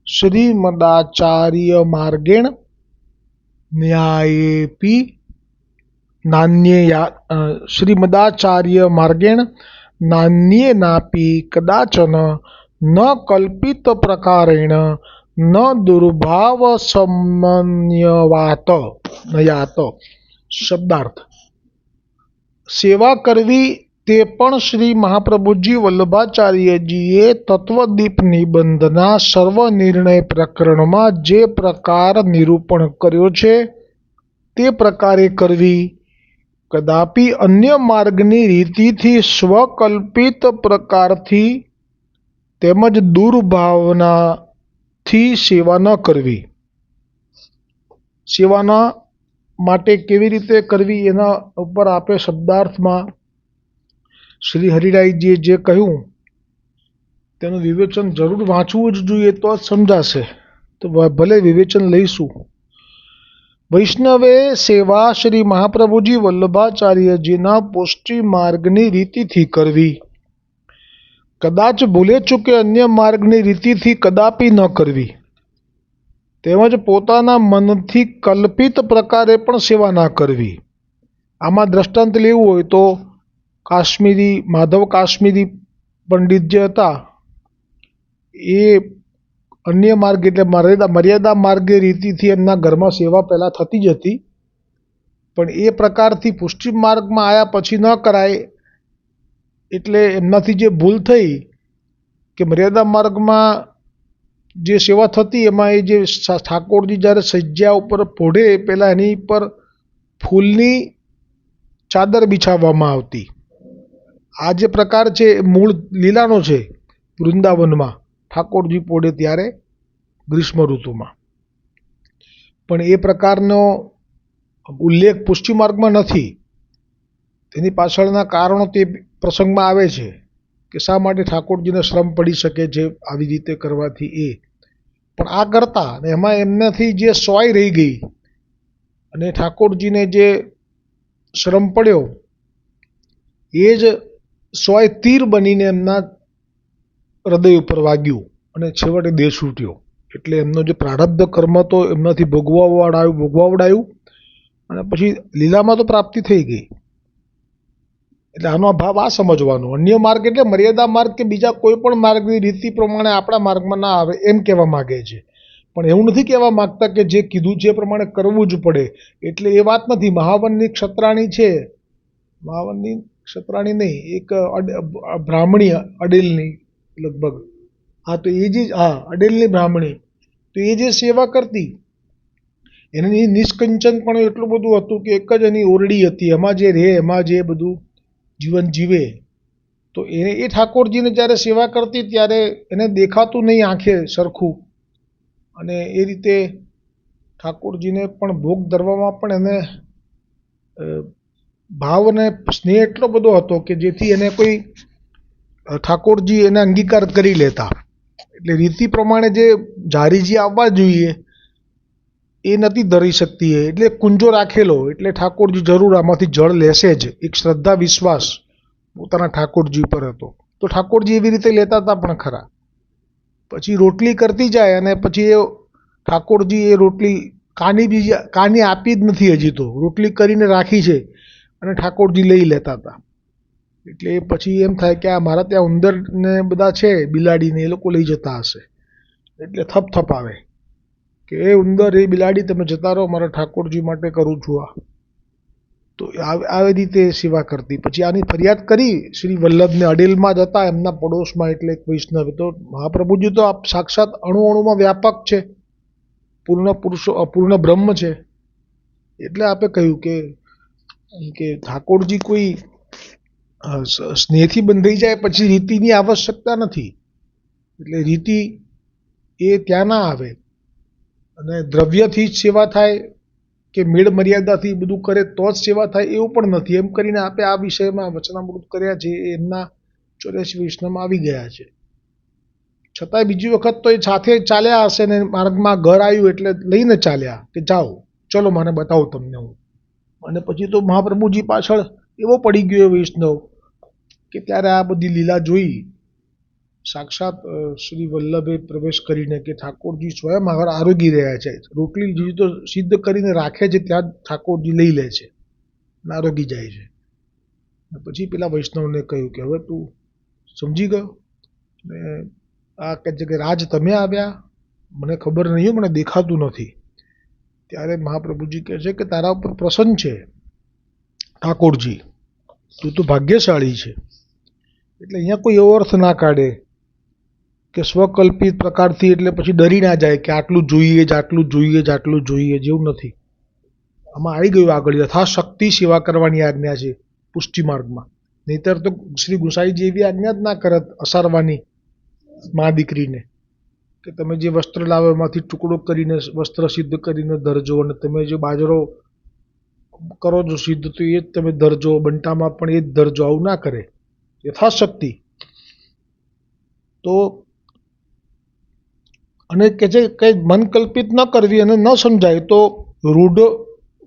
શ્રીમદાચાર્ય માર્ગેણ ન્યાયેપી શ્રીમદાચાર્ય માર્ગેણ નાન્યેનાપી કદાચન ન કલ્પિત પ્રકારેણ ન દુર્ભાવ સમન્યવાત નયાત. શબ્દાર્થ: સેવા કરવી તે પણ શ્રી મહાપ્રભુજી વલ્લભાચાર્યજીએ તત્વદીપ નિબંધના સર્વનિર્ણય પ્રકરણમાં જે પ્રકાર નિરૂપણ કર્યો છે તે પ્રકારે કરવી, કદાપી અન્ય માર્ગની રીતિથી સ્વકલ્પિત પ્રકારથી તેમજ દુર્ભાવનાથી સેવા ન કરવી. સેવાના માટે કેવી રીતે કરવી એના ઉપર આપે શબ્દાર્થમાં શ્રી હરિરાયજીએ જે કહ્યું તેનું વિવેચન જરૂર વાંચવું જ જોઈએ, તો જ સમજાશે. તો ભલે વિવેચન લઈશું. વૈષ્ણવે સેવા શ્રી મહાપ્રભુજી વલ્લભાચાર્યજીના પુષ્ટિ માર્ગની રીતિથી કરવી, કદાચ ભૂલે ચૂકે અન્ય માર્ગની રીતિથી કદાપી ન કરવી, તેમજ પોતાના મનથી કલ્પિત પ્રકારે પણ સેવા ના કરવી. આમાં દ્રષ્ટાંત લેવું હોય તો માધવ કાશ્મીરી પંડિત જે હતા એ અન્ય માર્ગ એટલે મર્યાદા માર્ગે રીતિથી એમના ઘરમાં સેવા પહેલાં થતી જ હતી, પણ એ પ્રકારથી પુષ્ટિ માર્ગમાં આવ્યા પછી ન કરાય, એટલે એમનાથી જે ભૂલ થઈ કે મર્યાદા માર્ગમાં જે સેવા થતી એમાં એ જે ઠાકોરજી જ્યારે સજ્જા ઉપર પોઢે પહેલાં એની પર ફૂલની ચાદર બિછાવવામાં આવતી. આ જે પ્રકાર છે એ મૂળ લીલાનો છે વૃંદાવનમાં, ઠાકોરજી પોડે ત્યારે ગ્રીષ્મ ઋતુમાં. પણ એ પ્રકારનો ઉલ્લેખ પુષ્ટિ માર્ગમાં નથી. તેની પાછળના કારણો તે પ્રસંગમાં આવે છે કે શા માટે ઠાકોરજીને શ્રમ પડી શકે છે આવી રીતે કરવાથી એ. પણ આ કરતા અને એમાં એમનાથી જે સોય રહી ગઈ અને ઠાકોરજીને જે શ્રમ પડ્યો એ જ સોય તીર બનીને એમના હૃદય ઉપર વાગ્યું અને છેવટે દેહ છૂટ્યો. એટલે એમનો જે પ્રારબ્ધ કર્મ તો એમનાથી ભોગવાવડાયું અને પછી લીલામાં તો પ્રાપ્તિ થઈ ગઈ. એટલે આનો ભાવ આ સમજવાનો. અન્ય માર્ગ એટલે મર્યાદા માર્ગ કે બીજા કોઈ પણ માર્ગની રીતિ પ્રમાણે આપણા માર્ગમાં ના આવે એમ કહેવા માગે છે. પણ એવું નથી કહેવા માગતા કે જે કીધું છે એ પ્રમાણે કરવું જ પડે. એટલે એ વાત નથી. મહાવનની ક્ષત્રાણી છે, મહાવનની ક્ષત્રાણી નહીં, એક બ્રાહ્મણી અડેલની લગભગ, હા તો એ જે અડેલની બ્રાહ્મણી, તો એ જે સેવા કરતી એની નિષ્કંચન પણ એટલું બધું હતું કે એક જ એની ઓરડી હતી, એમાં જે રહે એમાં જે બધું જીવન જીવે. તો એ ઠાકોરજીને જ્યારે સેવા કરતી ત્યારે એને દેખાતું નહીં આંખે સરખું, અને એ રીતે ઠાકોરજીને પણ ભોગ ધરવામાં પણ એને ભાવ અને સ્નેહ એટલો બધો હતો કે જેથી એને કોઈ ઠાકોરજી એને અંગીકાર કરી લેતા. એટલે રીતિ પ્રમાણે જે જારીજી આવવા જોઈએ એ નથી ધરી શકતી. એટલે કુંજો રાખેલો, એટલે ઠાકોરજી જરૂર આમાંથી જળ લેશે જ. એક શ્રદ્ધા વિશ્વાસ પોતાના ઠાકોરજી પર હતો. તો ઠાકોરજી એવી રીતે લેતા હતા પણ ખરા. પછી રોટલી કરતી જાય અને પછી એ ઠાકોરજી એ રોટલી કાની આપી જ નથી, હજી તો રોટલી કરીને રાખી છે અને ઠાકોરજી લઈ લેતા હતા. એટલે પછી એમ થાય કે આ મારા ત્યાં ઉંદર ને બધા છે, બિલાડીને એ લોકો લઈ જતા હશે. એટલે થપ આવે કે એ ઉંદર એ બિલાડી તમે જતા રહો, મારા ઠાકોરજી માટે કરું છું આ. તો આવી રીતે સેવા કરતી. પછી આની ફરિયાદ કરી શ્રી વલ્લભને. અડેલમાં જ હતા એમના પડોશમાં, એટલે એક વૈષ્ણવ. તો મહાપ્રભુજી તો આપ સાક્ષાત અણુમાં વ્યાપક છે, પૂર્ણ પુરુષો અપૂર્ણ બ્રહ્મ છે. એટલે આપે કહ્યું કે ઠાકોરજી કોઈ સ્નેહથી બંધાઈ જાય પછી રીતિની આવશ્યકતા નથી. એટલે રીતિ એ ત્યાં ના આવે. અને દ્રવ્યથી જ સેવા થાય કે મેળ મર્યાદાથી બધું કરે તો જ સેવા થાય એવું પણ નથી. એમ કરીને આપે આ વિષયમાં વચનામૃત કર્યા છે. એમના 84 વૈષ્ણવમાં આવી ગયા છે. છતાંય બીજી વખત તો એ સાથે ચાલ્યા હશે ને માર્ગમાં ઘર આવ્યું એટલે લઈને ચાલ્યા કે જાઓ, ચલો મને બતાવું તમને હું. અને પછી તો મહાપ્રભુજી પાછળ એવો પડી ગયો વૈષ્ણવ કે ત્યારે આ બધી લીલા જોઈ સાક્ષાત શ્રી વલ્લભે પ્રવેશ કરીને કે ઠાકોરજી સ્વયં આરોગી રહ્યા છે. રોટલી જીવી તો સિદ્ધ કરીને રાખે છે, ત્યાં ઠાકોરજી લઈ લે છે અને આરોગી જાય છે. પછી પેલા વૈષ્ણવને કહ્યું કે હવે તું સમજી ગયો ને આ કહે છે કે રાજ તમે આવ્યા, મને ખબર નહીં, મને દેખાતું નથી. ત્યારે મહાપ્રભુજી કહે છે કે તારા ઉપર પ્રસન્ન છે ઠાકોરજી, તું તો ભાગ્યશાળી છે. એટલે અહીંયા કોઈ એવો અર્થ ના કાઢે કે સ્વકલ્પિત પ્રકારથી, એટલે પછી ડરી ના જાય કે આટલું જોઈએ જ, આટલું જોઈએ જ, આટલું જોઈએ જ, એવું નથી. આમાં આવી ગયું આગળ યથાશક્તિ સેવા કરવાની આજ્ઞા છે પુષ્ટિ માર્ગમાં. નહીતર તો શ્રી ગુસાઈજી એવી આજ્ઞા જ ના કરત અસારવાની મા દીકરીને કે તમે જે વસ્ત્ર લાવો એમાંથી ટુકડો કરીને વસ્ત્ર સિદ્ધ કરીને ધરજો, અને તમે જે બાજરો કરો છો સિદ્ધ તો એ જ તમે ધરજો, બંટામાં પણ એ જ ધરજો. આવું ના કરે. યથાશક્તિ. તો અને કે છે કંઈ મન કલ્પિત ન કરવી અને ન સમજાય તો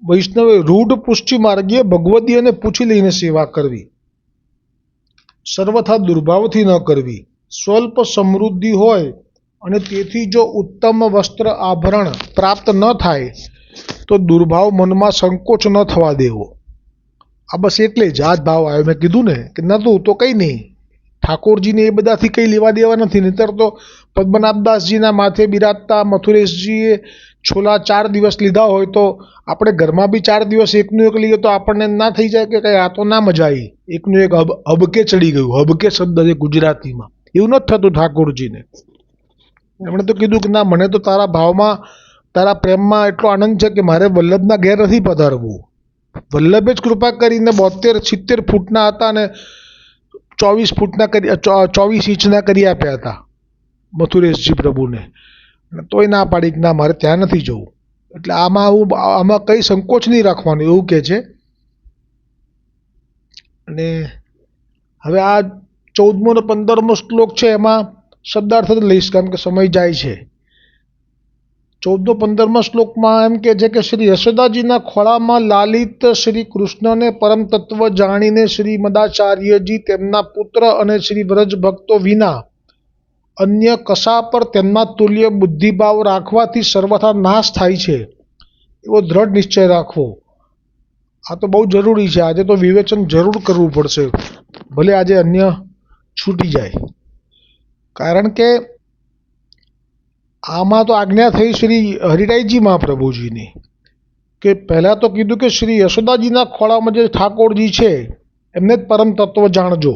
વૈષ્ણવે રૂઢ પુષ્ટિ માર્ગીય ભગવદી અને પૂછી લઈને સેવા કરવી. સર્વથા દુર્ભાવથી ન કરવી. સ્વલ્પ સમૃદ્ધિ હોય અને તેથી જો ઉત્તમ વસ્ત્ર આભરણ પ્રાપ્ત ન થાય તો દુર્ભાવ મનમાં સંકોચ ન થવા દેવો. આ બસ એટલે જ આ જ ભાવ આવ્યો. મેં કીધું ને કે નતું તો કંઈ નહીં, ઠાકોરજીને એ બધાથી કંઈ લેવા દેવા નથી. નહીતર તો પદ્મનાભદાસજીના માથે બિરાજતા મથુરેશજીએ છોલા 4 દિવસ લીધા હોય તો આપણે ઘરમાં બી 4 દિવસ એકનું એક લઈએ તો આપણને ના થઈ જાય કે કંઈ આ તો ના મજા આવી, એકનું એક હબકે ચડી ગયું. હબકે શબ્દ છે ગુજરાતીમાં. એવું નથી થતું ઠાકોરજીને. એમણે તો કીધું કે ના, મને તો તારા ભાવમાં તારા પ્રેમમાં એટલો આનંદ છે કે મારે વલ્લભના ઘેર નથી પધારવું. વલ્લભે જ કૃપા કરીને 72-70 ફૂટના હતા અને 24 ઇંચના કરી આપ્યા હતા. મથુરેશજી પ્રભુને, અને તોય ના પાડી કે ના મારે ત્યાં નથી જવું. એટલે આમાં કંઈ સંકોચ નહીં રાખવાનું એવું કહે છે. અને હવે આ 14મો અને 15મો શ્લોક છે એમાં શબ્દાર્થ જ લઈશ કારણ કે સમય જાય છે. 14-15મા શ્લોકમાં એમ કહે છે કે શ્રી યશોદાજીના ખોળામાં લાલિત શ્રી કૃષ્ણને પરમ તત્વ જાણીને શ્રી મદાચાર્યજી તેમના પુત્ર અને શ્રી વ્રજ ભક્તો વિના અન્ય કશા પર તેમના તુલ્ય બુદ્ધિભાવ રાખવાથી સર્વથા નાશ થાય છે એવો દ્રઢ નિશ્ચય રાખવો. આ તો બહુ જરૂરી છે. આજે તો વિવેચન જરૂર કરવું પડશે, ભલે આજે અન્ય છૂટી જાય. કારણ કે આમાં તો આજ્ઞા થઈ શ્રી હરિરાયજી મહાપ્રભુજીની કે પહેલાં તો કીધું કે શ્રી યશોદાજીના ખોળામાં જે ઠાકોરજી છે એમને જ પરમ તત્વ જાણજો.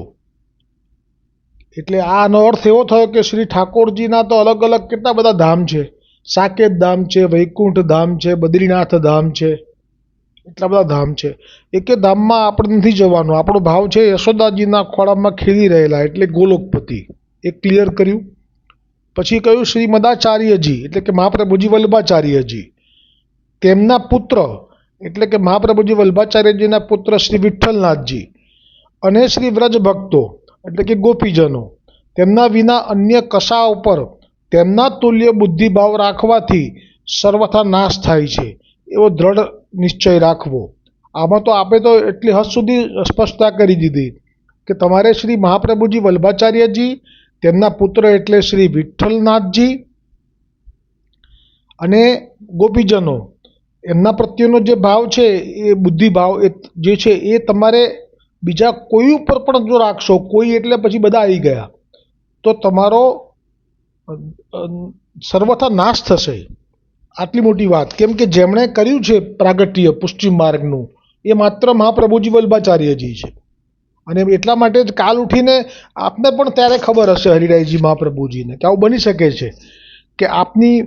એટલે આનો અર્થ એવો થયો કે શ્રી ઠાકોરજીના તો અલગ અલગ કેટલા બધા ધામ છે. સાકેત ધામ છે, વૈકુંઠ ધામ છે, બદ્રીનાથ ધામ છે, એટલા બધા ધામ છે. એકે ધામમાં આપણે નથી જવાનું. આપણો ભાવ છે યશોદાજીના ખોળામાં ખીલી રહેલા એટલે ગોલોકપતિ. એ ક્લિયર કર્યું. પછી કહ્યું શ્રી મદાચાર્યજી એટલે કે મહાપ્રભુજી વલ્લભાચાર્યજી, તેમના પુત્ર એટલે કે મહાપ્રભુજી વલ્લભાચાર્યજીના પુત્ર શ્રી વિઠ્ઠલનાથજી અને શ્રી વ્રજ ભક્તો એટલે કે ગોપીજનો તેમના વિના અન્ય કશા ઉપર તેમના તુલ્ય બુદ્ધિભાવ રાખવાથી સર્વથા નાશ થાય છે એવો દ્રઢ નિશ્ચય રાખવો. આમાં તો આપણે તો એટલી હદ સુધી સ્પષ્ટતા કરી દીધી કે તમારે શ્રી મહાપ્રભુજી વલ્લભાચાર્યજી, તેમના પુત્ર એટલે શ્રી વિઠ્ઠલનાથજી અને ગોપીજનો એમના પ્રત્યેનો જે ભાવ છે એ બુદ્ધિભાવ જે છે એ તમારે બીજા કોઈ ઉપર પણ જો રાખશો, કોઈ એટલે પછી બધા આવી ગયા, તો તમારો સર્વથા નાશ થશે. આટલી મોટી વાત. કેમ કે જેમણે કર્યું છે પ્રાગટ્ય પુષ્ટિ માર્ગનું એ માત્ર મહાપ્રભુજી વલ્લભાચાર્યજી છે. અને એટલા માટે જ કાલ ઉઠીને આપને પણ ત્યારે ખબર હશે હરિરાયજી મહાપ્રભુજીને કે આવું બની શકે છે કે આપની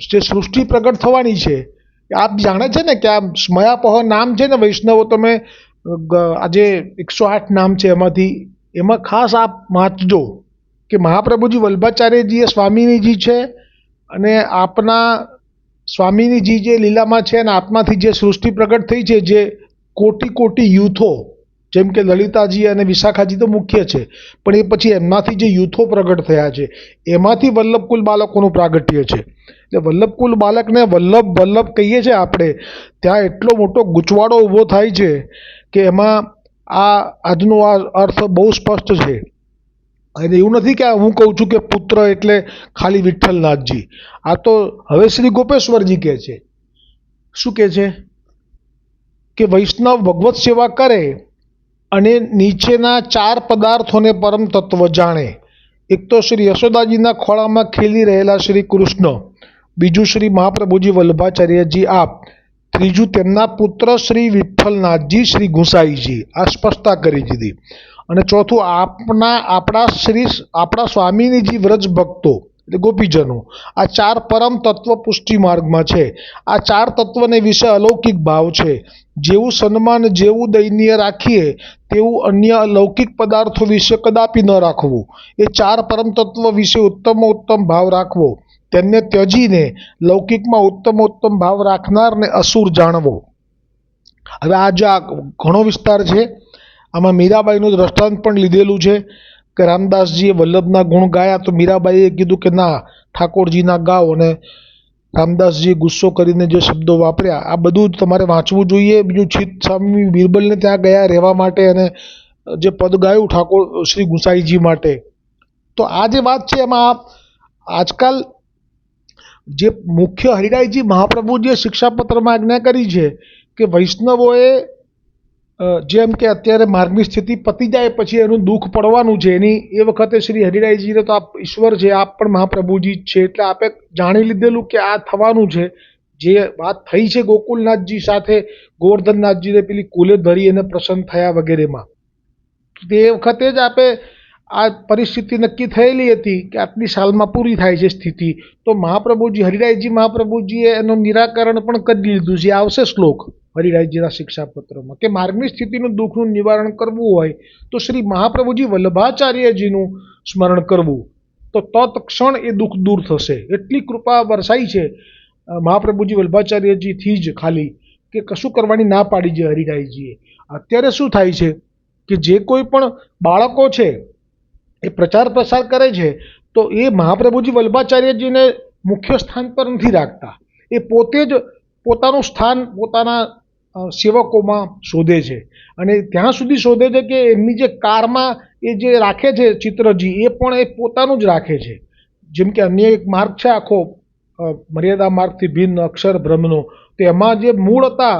જે સૃષ્ટિ પ્રગટ થવાની છે આપ જાણે છે ને કે આ સ્મયાપહ નામ છે ને વૈષ્ણવો, તમે આજે 108 નામ છે એમાં ખાસ આપ વાંચજો કે મહાપ્રભુજી વલ્લભાચાર્યજી એ સ્વામિનીજી છે અને આપના સ્વામિનીજી જે લીલામાં છે અને આત્માથી જે સૃષ્ટિ પ્રગટ થઈ છે, જે કોટી કોટી યુથો જેમ કે લલિતાજી અને વિશાખાજી તો મુખ્ય છે, પણ એ પછી એમનાથી જે યુથો પ્રગટ થયા છે એમાંથી વલ્લભકુલ બાલકોનું પ્રાગટ્ય છે. એટલે વલ્લભકુલ બાલકને વલ્લભ વલ્લભ કહીએ છીએ આપણે, ત્યાં એટલો મોટો ગૂંચવાડો ઊભો થાય છે કે એમાં આજનો આ અર્થ બહુ સ્પષ્ટ છે. અને એવું નથી કે હું કહું છું કે પુત્ર એટલે ખાલી વિઠ્ઠલનાથજી. આ તો હવે શ્રી ગોપેશ્વરજી કહે છે. શું કહે છે કે વૈષ્ણવ ભગવત સેવા કરે અને નીચેના 4 પદાર્થોને પરમ તત્વ જાણે. એક તો શ્રી યશોદાજીના ખોળામાં ખીલી રહેલા શ્રી કૃષ્ણ, બીજું શ્રી મહાપ્રભુજી વલ્લભાચાર્યજી આપ, ત્રીજું તેમના પુત્ર શ્રી વિઠ્ઠલનાથજી શ્રી ગુસાઈજી. આ સ્પષ્ટતા કરી દીધી. અને ચોથું આપણા સ્વામિનીજી વ્રજ ભક્તો એટલે ગોપીજનો. આ 4 પરમ તત્વ પુષ્ટિ માર્ગમાં છે. આ 4 તત્વને વિશે અલૌકિક ભાવ છે. જેવું સન્માન, જેવું દૈન્ય રાખીએ તેવું અન્ય લૌકિક પદાર્થો વિશે કદાપી ન રાખવું. એ 4 પરમ તત્વ વિશે ઉત્તમોત્તમ ભાવ રાખવો. તેમને ત્યજીને લૌકિકમાં ઉત્તમોત્તમ ભાવ રાખનારને અસુર જાણવો. હવે આ ઘણો વિસ્તાર છે. આમાં મીરાબાઈનું દ્રષ્ટાંત પણ લીધેલું છે કે રામદાસજીએ વલ્લભના ગુણ ગાયા તો મીરાબાઈએ કીધું કે ના, ઠાકોરજીના ગાઓ, અને રામદાસજીએ ગુસ્સો કરીને જે શબ્દો વાપર્યા આ બધું જ તમારે વાંચવું જોઈએ. બીજું ચિત્ત સ્વામી બિરબલને ત્યાં ગયા રહેવા માટે અને જે પદ ગાયું ઠાકોર શ્રી ગુસાઈજી માટે. તો આ જે વાત છે એમાં આજકાલ જે મુખ્ય હરિરાયજી મહાપ્રભુજીએ શિક્ષાપત્રમાં આજ્ઞા કરી છે કે વૈષ્ણવોએ જેમ કે અત્યારે માર્ગની સ્થિતિ પતી જાય પછી એનું દુઃખ પડવાનું છે, એની એ વખતે શ્રી હરિરાયજીને તો આપ ઈશ્વર છે, આપ પણ મહાપ્રભુજી જ છે, એટલે આપે જાણી લીધેલું કે આ થવાનું છે. જે વાત થઈ છે ગોકુલનાથજી સાથે ગોવર્ધનનાથજીને પેલી કુલે ધરી અને પ્રસન્ન થયા વગેરેમાં, તે વખતે જ આપે આ પરિસ્થિતિ નક્કી થયેલી હતી કે આટલી સાલમાં પૂરી થાય છે સ્થિતિ. તો મહાપ્રભુજી હરિરાયજી મહાપ્રભુજીએ એનું નિરાકરણ પણ કરી લીધું છે. આવશે શ્લોક હરિરાયજીના શિક્ષાપત્રમાં કે માર્ગની સ્થિતિનું દુઃખનું નિવારણ કરવું હોય તો શ્રી મહાપ્રભુજી વલ્લભાચાર્યજીનું સ્મરણ કરવું. તો તત્ક્ષણ એ દુઃખ દૂર થશે. એટલી કૃપા વરસાઈ છે મહાપ્રભુજી વલ્ભાચાર્યજીથી જ ખાલી, કે કશું કરવાની ના પાડી છે હરિરાયજીએ. અત્યારે શું થાય છે કે જે કોઈ પણ બાળકો છે એ પ્રચાર પ્રસાર કરે છે તો એ મહાપ્રભુજી વલ્ભાચાર્યજીને મુખ્ય સ્થાન પર નથી રાખતા. એ પોતે જ પોતાનું સ્થાન પોતાના સેવકોમાં શોધે છે, અને ત્યાં સુધી શોધે છે કે એમની જે કારમાં એ જે રાખે છે ચિત્રજી, એ પણ એ પોતાનું જ રાખે છે. જેમ કે અન્ય એક માર્ગ છે આખો મર્યાદા માર્ગથી ભિન્ન અક્ષર બ્રહ્મનો, તો એમાં જે મૂળ હતા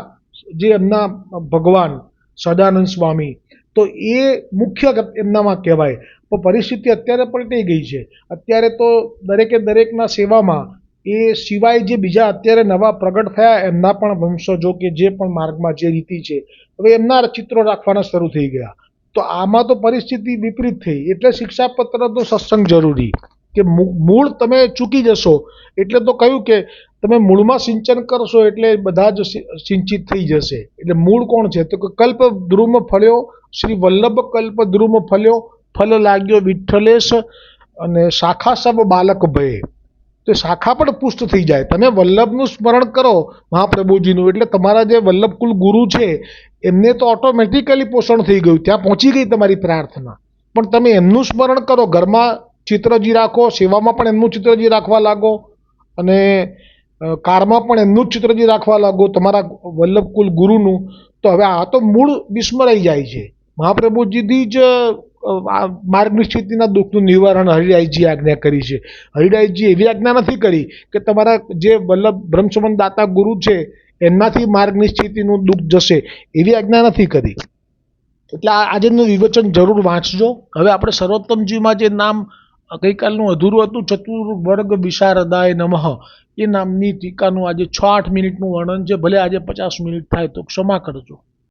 જે એમના ભગવાન સદાનંદ સ્વામી, તો એ મુખ્ય એમનામાં કહેવાય. પણ પરિસ્થિતિ અત્યારે પલટી ગઈ છે. અત્યારે તો દરેકે દરેકના સેવામાં એ સિવાય જે બીજા અત્યારે નવા પ્રગટ થયા એમના પણ વંશજો કે જે પણ માર્ગમાં જે રીતિ છે, હવે એમના ચિત્રો રાખવાના શરૂ થઈ ગયા. તો આમાં તો પરિસ્થિતિ વિપરીત થઈ. એટલે શિક્ષાપત્રનો સત્સંગ જરૂરી, કે મૂળ તમે ચૂકી જશો એટલે તો કહ્યું કે તમે મૂળમાં સિંચન કરશો એટલે બધા જ સિંચિત થઈ જશે. એટલે મૂળ કોણ છે તો કે કલ્પ ધ્રુમ ફળ્યો, શ્રી વલ્લભ કલ્પ ધ્રુમ ફળ્યો, ફલ લાગ્યો વિઠ્ઠલેશ, અને શાખા સબ બાલક ભયે. તો શાખા પણ પુષ્ટ થઈ જાય. તમે વલ્લભનું સ્મરણ કરો મહાપ્રભુજીનું, એટલે તમારા જે વલ્લભકુલ ગુરુ છે એમને તો ઓટોમેટિકલી પોષણ થઈ ગયું, ત્યાં પહોંચી ગઈ તમારી પ્રાર્થના. પણ તમે એમનું સ્મરણ કરો, ઘરમાં ચિત્રજી રાખો, સેવામાં પણ એમનું ચિત્રજી રાખવા લાગો, અને કારમાં પણ એમનું જ ચિત્રજી રાખવા લાગો તમારા વલ્લભકુલ ગુરુનું, તો હવે આ તો મૂળ વિસ્મરાઈ જાય છે. મહાપ્રભુજીથી જ માર્ગ નિશ્ચિતિના દુઃખનું નિવારણ હરિરાયજીએ આજ્ઞા કરી છે. હરિરાયજી એવી આજ્ઞા નથી કરી કે તમારા જે વલ્લભ બ્રહ્મસંબંધ દાતા ગુરુ છે એમનાથી માર્ગ નિશ્ચિતિનું દુઃખ જશે, એવી આજ્ઞા નથી કરી. એટલે આજેનું વિવેચન જરૂર વાંચજો. હવે આપણે સર્વોત્તમજીમાં જે નામ ગઈકાલનું અધૂરું હતું, ચતુર્વર્ગ વિશારદાય નમઃ, એ નામની ટીકાનું આજે 6-8 મિનિટનું વર્ણન છે. ભલે આજે 50 મિનિટ થાય તો ક્ષમા કરજો.